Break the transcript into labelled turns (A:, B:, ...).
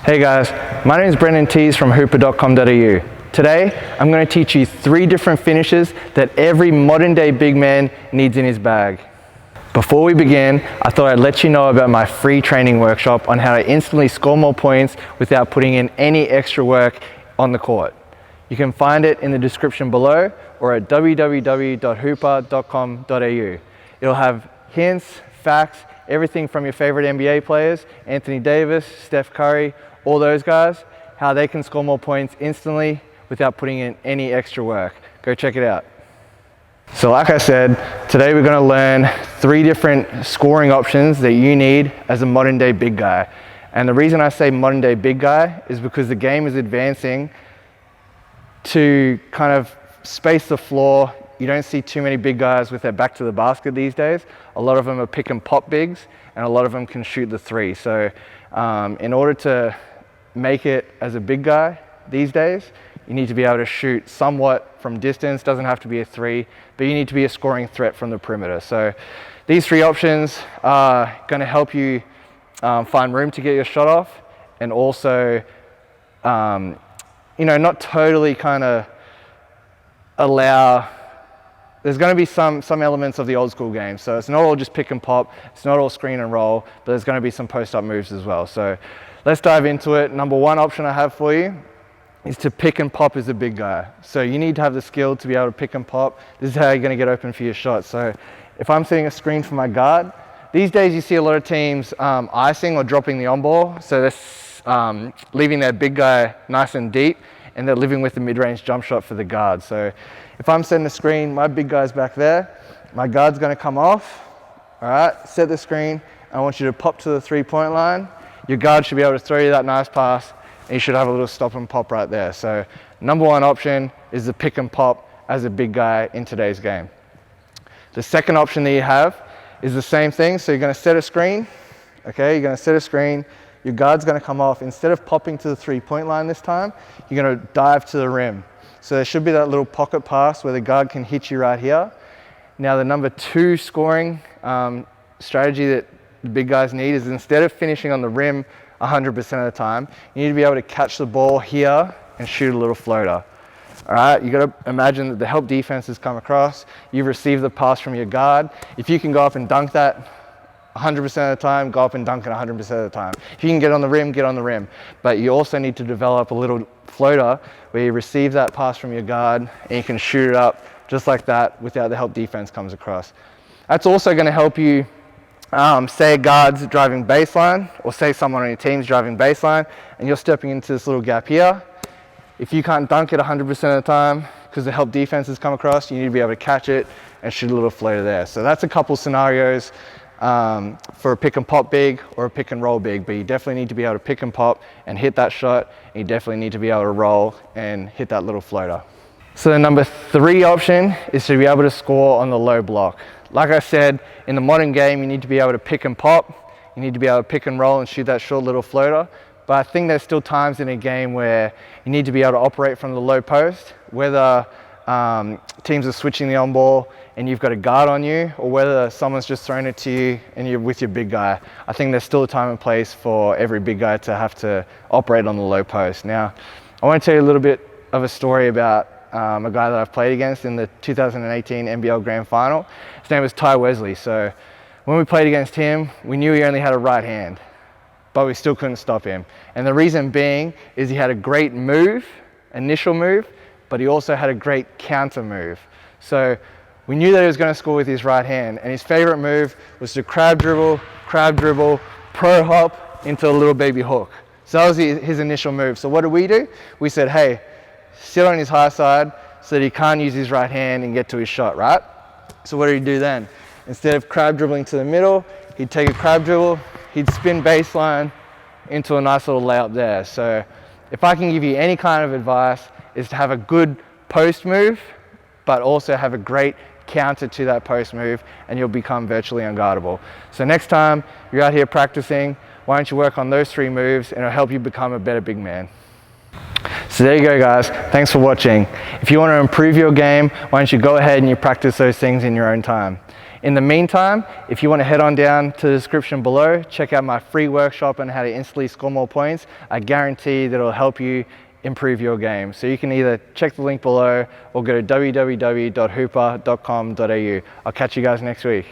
A: Hey guys, my name is Brendan Tees from hooper.com.au. Today, I'm going to teach you 3 different finishes that every modern day big man needs in his bag. Before we begin, I thought I'd let you know about my free training workshop on how to instantly score more points without putting in any extra work on the court. You can find it in the description below or at www.hooper.com.au. It'll have hints, facts, everything from your favorite NBA players, Anthony Davis, Steph Curry, all those guys, how they can score more points instantly without putting in any extra work. Go check it out. So like I said, today we're going to learn 3 different scoring options that you need as a modern day big guy. And the reason I say modern day big guy is because the game is advancing to kind of space the floor. You don't see too many big guys with their back to the basket these days. A lot of them are pick and pop bigs, and a lot of them can shoot the 3. So in order to make it as a big guy these days, you need to be able to shoot somewhat from distance. Doesn't have to be a 3, but you need to be a scoring threat from the perimeter. So these 3 options are going to help you find room to get your shot off, and also not totally kind of allow. There's going to be some elements of the old school game, so it's not all just pick and pop, it's not all screen and roll, but there's going to be some post-up moves as well. So let's dive into it. Number 1 option I have for you is to pick and pop as a big guy. So you need to have the skill to be able to pick and pop. This is how you're going to get open for your shot. So if I'm setting a screen for my guard, these days you see a lot of teams icing or dropping the on ball, so they're leaving their big guy nice and deep, and they're living with the mid-range jump shot for the guard. So if I'm setting the screen, my big guy's back there, my guard's going to come off. All right, set the screen. I want you to pop to the 3-point line. Your guard should be able to throw you that nice pass, and you should have a little stop and pop right there. So number 1 option is the pick and pop as a big guy in today's game. The second option that you have is the same thing. So you're going to set a screen. Okay, you're going to set a screen. Your guard's going to come off. Instead of popping to the 3-point line this time, you're going to dive to the rim. So there should be that little pocket pass where the guard can hit you right here. Now the number 2 scoring strategy that the big guys need is, instead of finishing on the rim 100% of the time, you need to be able to catch the ball here and shoot a little floater. All right, you got to imagine that the help defense has come across. You've received the pass from your guard. If you can go up and dunk that 100% of the time, go up and dunk it 100% of the time. If you can get on the rim, get on the rim. But you also need to develop a little floater where you receive that pass from your guard and you can shoot it up just like that without the help defense comes across. That's also going to help you, say a guard's driving baseline, or say someone on your team's driving baseline, and you're stepping into this little gap here. If you can't dunk it 100% of the time because the help defense has come across, you need to be able to catch it and shoot a little floater there. So that's a couple scenarios for a pick and pop big or a pick and roll big, but you definitely need to be able to pick and pop and hit that shot, and you definitely need to be able to roll and hit that little floater. So the number 3 option is to be able to score on the low block. Like I said, in the modern game, you need to be able to pick and pop, you need to be able to pick and roll and shoot that short little floater, but I think there's still times in a game where you need to be able to operate from the low post, whether teams are switching the on ball and you've got a guard on you, or whether someone's just thrown it to you and you're with your big guy. I think there's still a time and place for every big guy to have to operate on the low post. Now, I want to tell you a little bit of a story about a guy that I've played against in the 2018 NBL Grand Final. His name was Ty Wesley. So when we played against him, we knew he only had a right hand, but we still couldn't stop him. And the reason being is he had a great move, initial move, but he also had a great counter move. So we knew that he was going to score with his right hand, and his favorite move was to crab dribble, pro hop into a little baby hook. So that was his initial move. So what did? We said, hey, sit on his high side so that he can't use his right hand and get to his shot, right? So what did he do then? Instead of crab dribbling to the middle, he'd take a crab dribble, he'd spin baseline into a nice little layup there. So if I can give you any kind of advice, is to have a good post move, but also have a great counter to that post move, and you'll become virtually unguardable. So next time you're out here practicing, why don't you work on those 3 moves, and it'll help you become a better big man. So there you go, guys. Thanks for watching. If you want to improve your game, why don't you go ahead and you practice those things in your own time. In the meantime, if you want to head on down to the description below, check out my free workshop on how to instantly score more points. I guarantee that it'll help you improve your game. So you can either check the link below or go to www.hooper.com.au. I'll catch you guys next week.